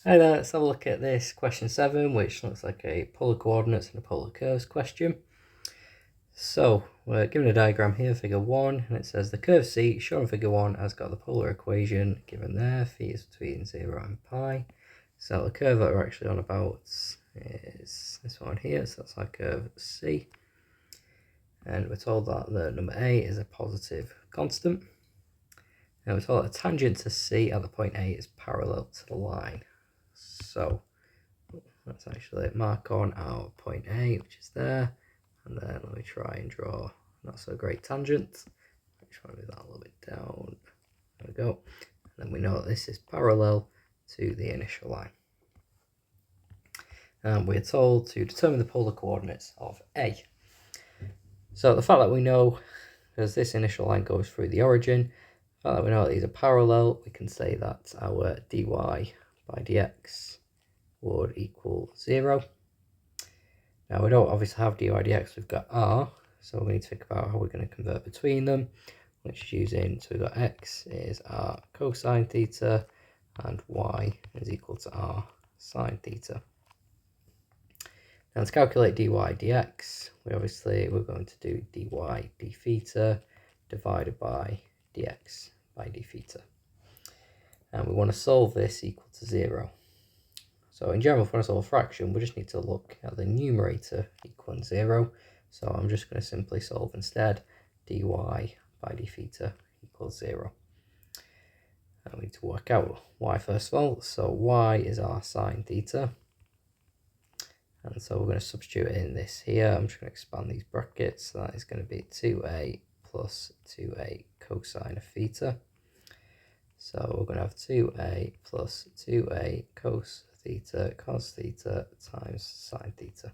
Hi there, let's have a look at this question 7, which looks like a polar coordinates and a polar curves question. So we're given a diagram here, figure 1, and it says the curve C shown in figure 1 has got the polar equation given there, phi is between 0 and pi. So the curve that we're actually on about is this one here, so that's our curve C. And we're told that the number A is a positive constant. Now we're told that the tangent to C at the point A is parallel to the line. So let's actually mark on our point A, which is there, and then let me try and draw not so great tangent. Let's try and move that a little bit down. There we go. And then we know that this is parallel to the initial line. And we're told to determine the polar coordinates of A. So the fact that we know, because this initial line goes through the origin, the fact that we know that these are parallel, we can say that our dy by dx would equal 0. Now we don't obviously have dy dx, we've got r, so we need to think about how we're going to convert between them, which is using, so we've got x is r cosine theta and y is equal to r sine theta. Now to calculate dy dx, we're going to do dy d theta divided by dx by d theta. And we want to solve this equal to 0. So in general, if we want to solve a fraction, we just need to look at the numerator equaling 0. So I'm just going to simply solve instead dy by d theta equals 0. And we need to work out y first of all. So y is r sine theta. And so we're going to substitute in this here. I'm just going to expand these brackets. So that is going to be 2a plus 2a cosine of theta. So we're going to have 2a plus 2a cos theta cos theta times sine theta.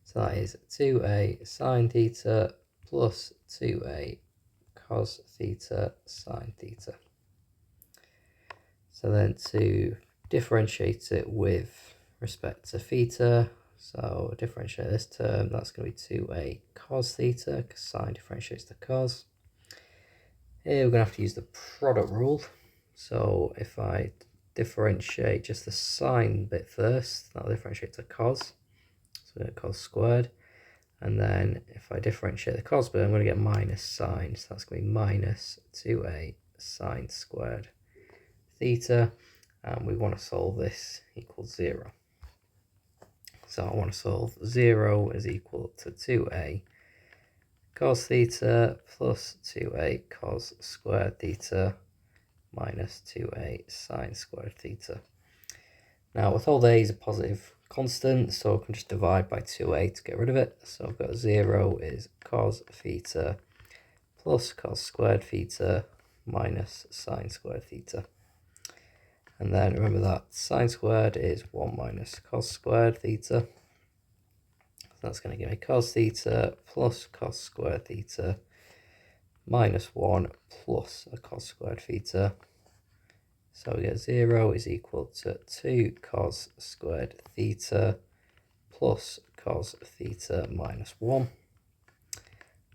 So that is 2a sine theta plus 2a cos theta sine theta. So then to differentiate it with respect to theta, so differentiate this term, that's going to be 2a cos theta, because sine differentiates to cos. Here we're going to have to use the product rule. So if I differentiate just the sine bit first, that'll differentiate to cos, so cos squared. And then if I differentiate the cos bit, I'm going to get minus sine, so that's going to be minus 2a sine squared theta. And we want to solve this equals 0. So I want to solve 0 is equal to 2a cos theta plus 2a cos squared theta minus 2a sine squared theta. Now we're told a is a positive constant, so I can just divide by 2a to get rid of it. So I've got 0 is cos theta plus cos squared theta minus sine squared theta. And then remember that sine squared is 1 minus cos squared theta. So that's going to give me cos theta plus cos squared theta minus 1 plus a cos squared theta. So we get 0 is equal to 2 cos squared theta plus cos theta minus 1.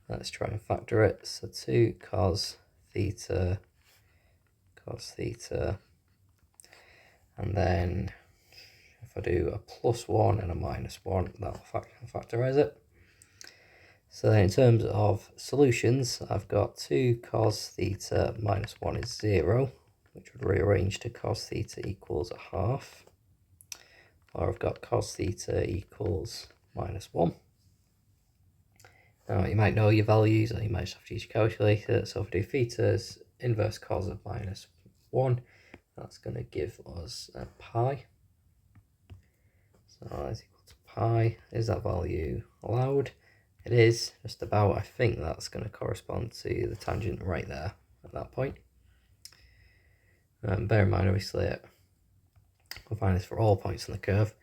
Let's try and factor it. So 2 cos theta, and then if I do a plus 1 and a minus 1, that'll factorize it. So then in terms of solutions, I've got 2 cos theta minus 1 is 0, which would rearrange to cos theta equals a half. Or I've got cos theta equals minus 1. Now you might know your values, or you might just have to use your calculator. So if I do theta's inverse cos of minus 1, that's going to give us a pi. So that's equal to pi. Is that value allowed? It is, just about. I think that's going to correspond to the tangent right there at that point. Bear in mind, obviously, we'll find this for all points on the curve.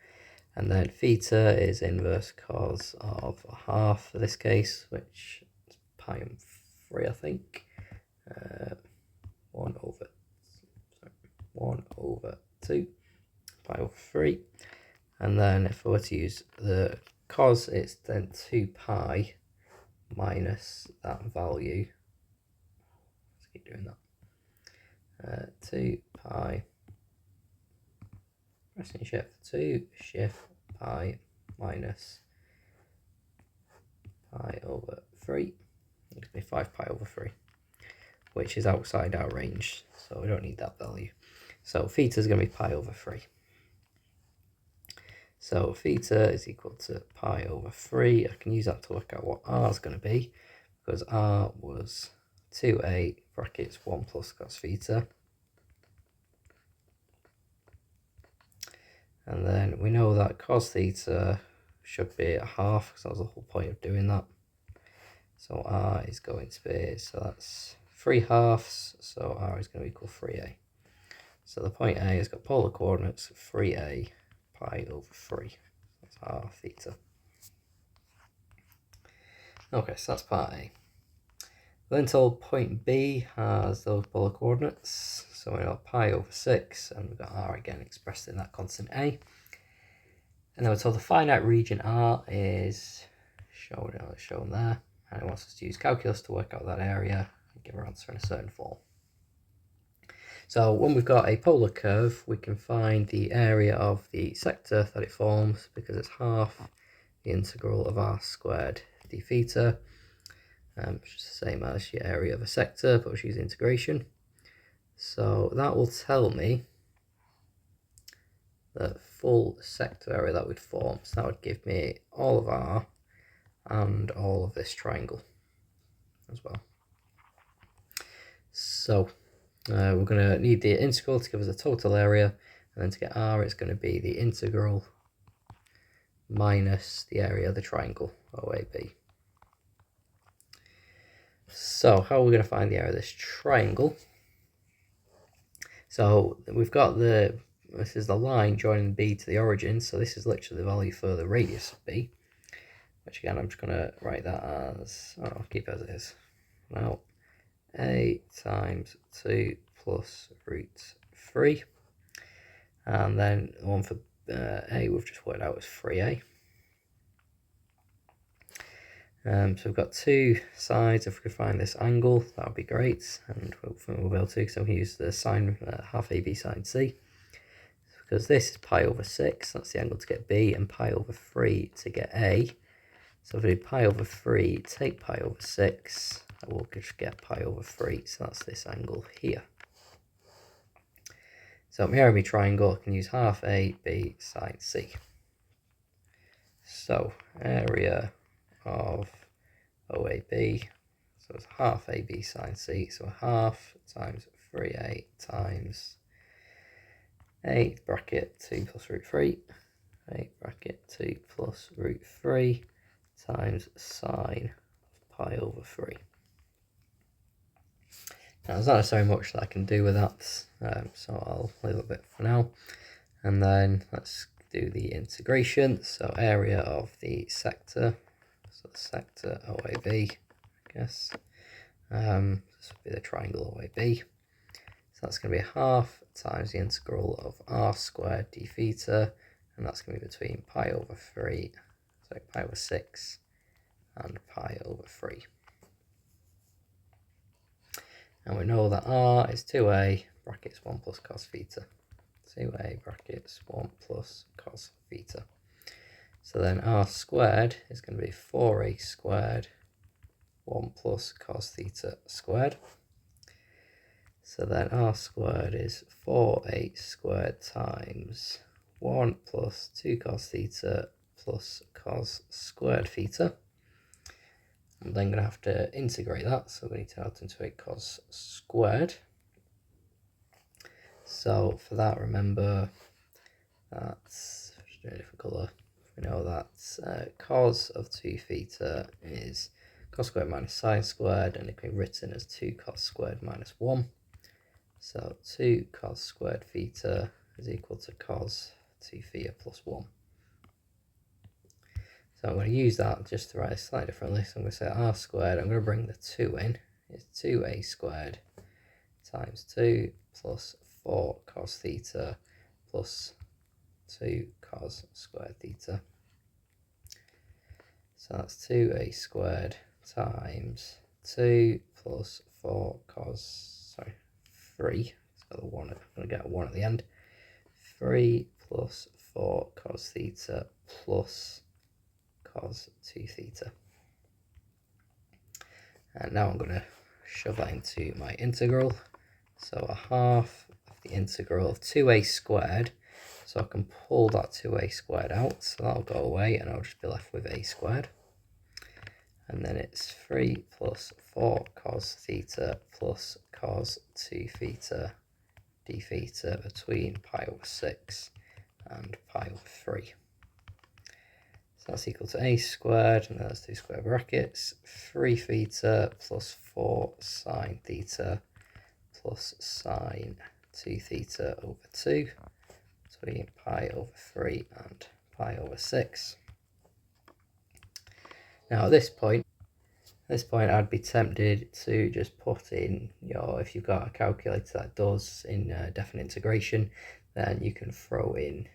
And then theta is inverse cos of a half for this case, which is pi and 3, I think. 1 over 2, pi over 3. And then if I were to use the cos, it's then 2 pi minus that value. Let's keep doing that. 2 pi pressing shift 2, shift pi minus pi over 3. It gives me 5 pi over 3, which is outside our range, so we don't need that value. So theta is going to be pi over 3. So theta is equal to pi over 3. I can use that to work out what r is going to be, because r was 2a brackets 1 plus cos theta. And then we know that cos theta should be a half, because that was the whole point of doing that. So r is going to be, so that's 3 halves, so r is going to equal 3a. So the point A has got polar coordinates 3a pi over 3. That's r theta. Okay, so that's part A. Then told point B has those polar coordinates, so we know pi over 6, and we've got r again expressed in that constant A. And then we're told the finite region R is shown there, and it wants us to use calculus to work out that area and give our answer in a certain form. So when we've got a polar curve, we can find the area of the sector that it forms, because it's half the integral of r squared d theta, which is the same as your area of a sector, but we'll use integration. So that will tell me the full sector area that would form. So that would give me all of r and all of this triangle as well. So we're going to need the integral to give us a total area, and then to get r it's going to be the integral minus the area of the triangle OAB. So how are we going to find the area of this triangle? So we've got this is the line joining B to the origin, so this is literally the value for the radius of B, which again I'm just going to write that as, I'll keep it as it is. Now a times 2 plus root 3, and then the one for a we've just worked out as 3a. So we've got two sides. If we could find this angle, that would be great, and we'll be able to, so we use the sine half AB sine C, because this is pi over 6, that's the angle to get B, and pi over 3 to get A. So if we do pi over 3, take pi over 6, I will just get pi over 3, so that's this angle here. So my area of my triangle, I can use half AB sine C. So area of OAB, so it's half AB sine C, so half times 3a times a bracket 2 plus root 3, a bracket 2 plus root 3 times sine pi over 3. Now there's not necessarily much that I can do with that, so I'll leave it a bit for now, and then let's do the integration. So area of the sector, so the sector OAB, I guess, this would be the triangle OAB, so that's going to be half times the integral of r squared d theta, and that's going to be between pi over 3, so pi over 6 and pi over 3. And we know that r is 2a brackets 1 plus cos theta. 2a brackets 1 plus cos theta. So then r squared is going to be 4a squared 1 plus cos theta squared. So then r squared is 4a squared times 1 plus 2 cos theta plus cos squared theta. I'm then going to have to integrate that, so we need to turn it into a cos squared. So for that, remember that's just a different colour. We know that cos of 2 theta is cos squared minus sine squared, and it can be written as 2 cos squared minus 1. So 2 cos squared theta is equal to cos 2 theta plus 1. So I'm going to use that just to write it slightly differently. So I'm going to say r squared, I'm going to bring the 2 in, it's 2a squared times 2 plus 4 cos theta plus 2 cos squared theta. So that's 2a squared times 2 plus 4 cos, 3, so the 1, I'm going to get a 1 at the end, 3 plus 4 cos theta plus cos 2 theta. And now I'm going to shove that into my integral. So a half of the integral of 2a squared. So I can pull that 2a squared out. So that'll go away and I'll just be left with a squared. And then it's 3 plus 4 cos theta plus cos 2 theta d theta between pi over 6 and pi over 3. So that's equal to a squared, and that's 2 square brackets, 3 theta plus 4 sine theta plus sine 2 theta over 2 between pi over 3 and pi over 6. Now at this point I'd be tempted to just put in if you've got a calculator that does in definite integration, then you can throw in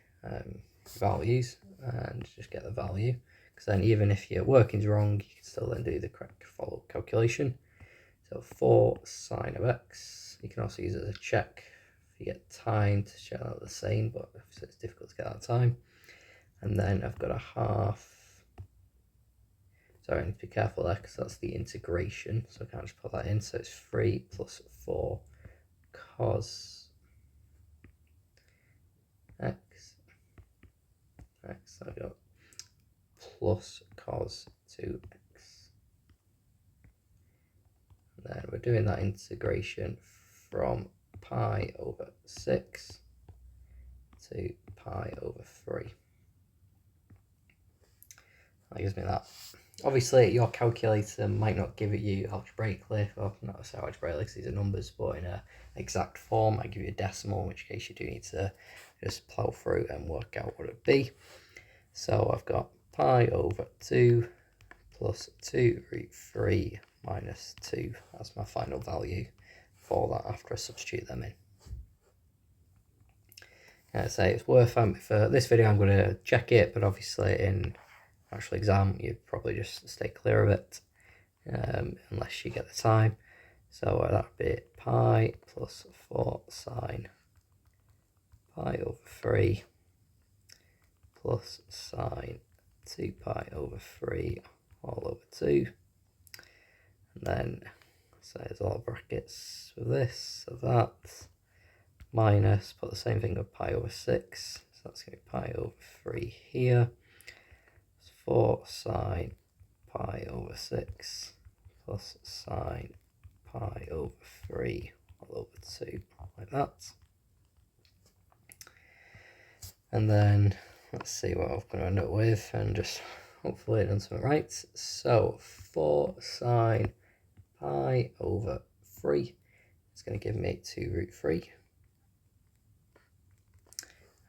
values and just get the value, because then even if your working's wrong, you can still then do the correct follow-up calculation. So 4 sine of x, you can also use it as a check if you get time to check out the same, but it's difficult to get that time. And then I've got a half. Sorry, I need to be careful there because that's the integration, so I can't just put that in. So it's 3 plus 4 cos x. So I've got plus cos 2x. And then we're doing that integration from pi over 6 to pi over 3. That gives me that. Obviously, your calculator might not give it you algebraically, or not necessarily algebraically because these are numbers, but in an exact form. I give you a decimal, in which case you do need to just plough through and work out what it would be. So I've got pi over 2 plus 2 root 3 minus 2. That's my final value for that after I substitute them in. I'd say it's worth for this video. I'm going to check it, but obviously in actual exam you'd probably just stay clear of it unless you get the time. So that'd be pi plus 4 sine pi over 3 plus sine 2 pi over 3 all over 2. And then so there's all brackets with this, so that minus, put the same thing with pi over 6, so that's going to be pi over 3 here. 4 sine pi over 6 plus sine pi over 3 all over 2, like that. And then let's see what I'm going to end up with, and just hopefully I've done something right. So 4 sine pi over 3 is going to give me 2 root 3.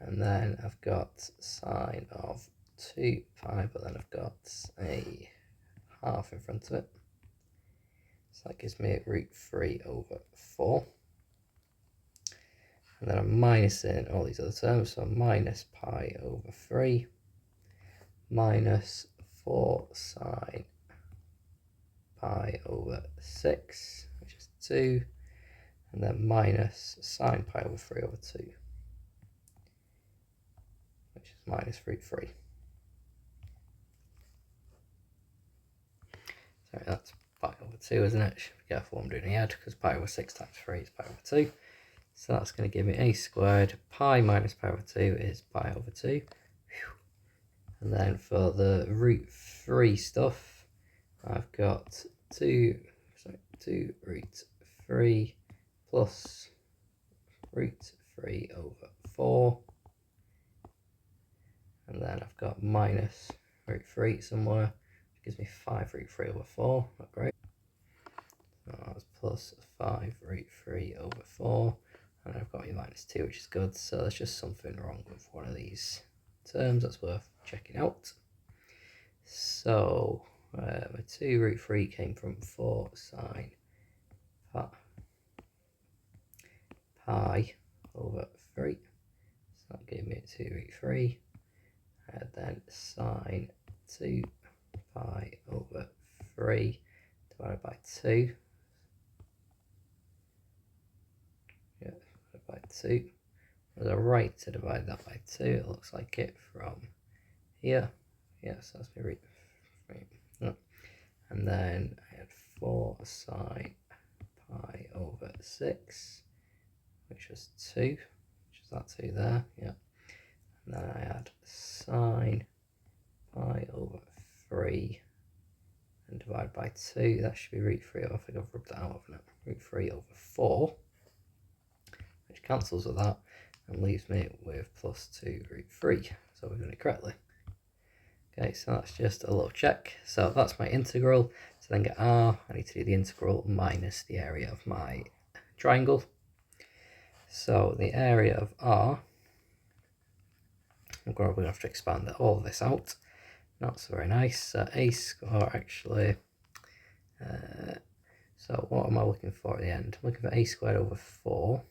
And then I've got sine of 2 pi, but then I've got a half in front of it. So that gives me root 3 over 4. And then I'm minusing all these other terms, so minus pi over 3 minus 4 sine pi over 6, which is 2, and then minus sine pi over 3 over 2, which is minus root 3. Sorry, that's pi over 2, isn't it? Should be careful what I'm doing here, because pi over 6 times 3 is pi over 2. So that's going to give me a squared. Pi minus pi over 2 is pi over 2. And then for the root 3 stuff, I've got 2 root 3 plus root 3 over 4. And then I've got minus root 3 somewhere, which gives me 5 root 3 over 4. Not great. So that's plus 5 root 3 over 4. And I've got a minus 2, which is good. So there's just something wrong with one of these terms that's worth checking out. So my 2 root 3 came from 4 sine pi over 3. So that gave me 2 root 3. And then sine 2 pi over 3 divided by 2. Yeah, divided by 2. there's a right to divide that by 2. It looks like it from here. Yes, that's my right. And then I had 4 sine pi over 6, which was 2, which is that 2 there, yeah. And then I had sine pi over 3 and divide by 2. That should be root 3 over, I think I've rubbed that out, haven't it? Root 3 over 4, which cancels with that and leaves me with plus 2 root 3. So we've done it correctly. Okay, so that's just a little check. So that's my integral. To then get r, I need to do the integral minus the area of my triangle. So the area of r, we're going to have to expand all of this out. Not so very nice. A square actually. So what am I looking for at the end? I'm looking for a squared over 4.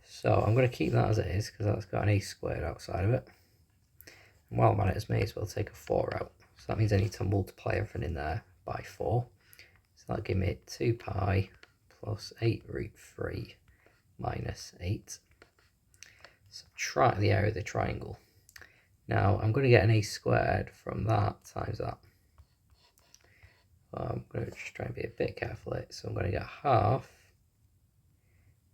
So I'm going to keep that as it is because that's got an a squared outside of it. And while I'm at it, I may as well take a 4 out. So that means I need to multiply everything in there by 4. So that'll give me 2 pi plus 8 root 3 minus 8. Subtract the area of the triangle. Now I'm going to get an a squared from that times that. I'm going to just try and be a bit careful. So I'm going to get half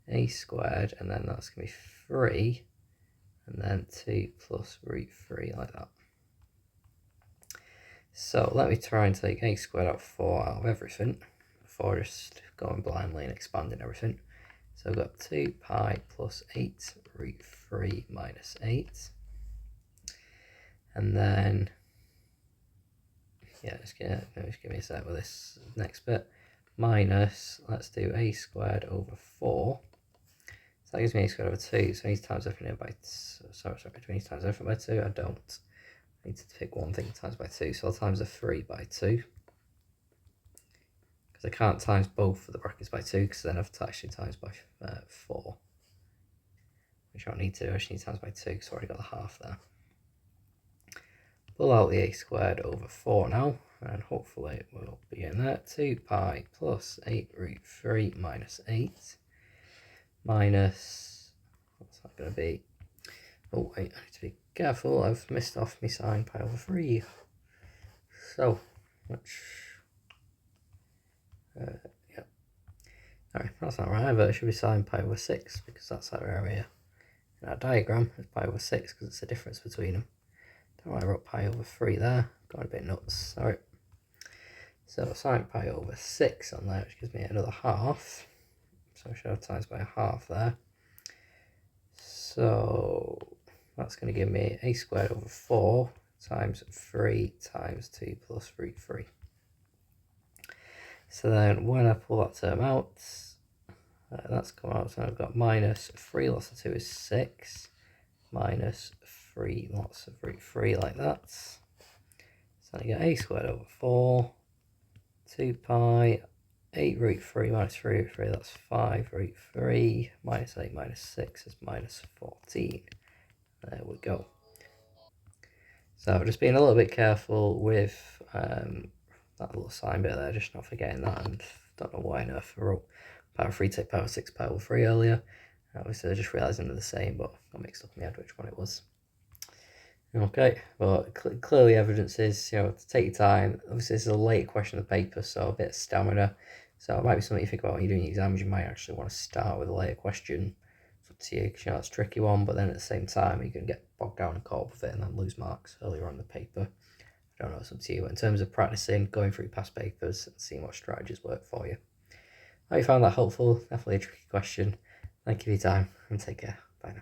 a squared, and then that's going to be 3, and then 2 plus root 3 like that. So let me try and take a squared out 4 out of everything before just going blindly and expanding everything. So I've got 2 pi plus 8 root 3 minus 8. And then, yeah, just give me a sec with this next bit. Minus, let's do a squared over 4. So that gives me a squared over 2. So I need to times everything by 2. Sorry, do I need to times everything by 2? I don't. I need to pick one thing times by 2. So I'll times a 3 by 2. Because I can't times both of the brackets by 2, because then I have to actually times by 4. Which I don't need to do. I just need to times by 2, because I've already got the half there. Pull out the a squared over 4 now, and hopefully it will be in there. 2 pi plus 8 root 3 minus 8 minus, what's that going to be? Oh wait, I need to be careful, I've missed off my sine pi over 3. So, which, yeah. Alright, that's not right either, it should be sine pi over 6, because that's our area. In our diagram, it's pi over 6, because it's the difference between them. Don't know why I wrote pi over 3 there. Got a bit nuts. Sorry. So sine pi over 6 on there, which gives me another half. So I should have times by a half there. So that's going to give me a squared over 4 times 3 times 2 plus root 3. So then when I pull that term out, that's come out. So I've got minus 3 lots of 2 is 6. Minus 3 lots of root 3 like that. So I get a squared over 4, 2 pi, 8 root 3 minus 3 root 3, that's 5 root 3, minus 8 minus 6 is minus 14. There we go. So just being a little bit careful with that little sign bit there, just not forgetting that, and don't know why on earth I wrote power 3 take power 6 power 3 earlier. Obviously I just realising they're the same, but I got mixed up in my head which one it was. Okay, but clearly evidence is, to take your time. Obviously this is a late question of the paper, so a bit of stamina. So it might be something you think about when you're doing your exams. You might actually want to start with a later question. It's up to you, because it's a tricky one, but then at the same time you can get bogged down and caught up with it and then lose marks earlier on in the paper. I don't know, it's up to you. But in terms of practicing, going through past papers and seeing what strategies work for you. I hope you found that helpful. Definitely a tricky question. Thank you for your time, and take care. Bye now.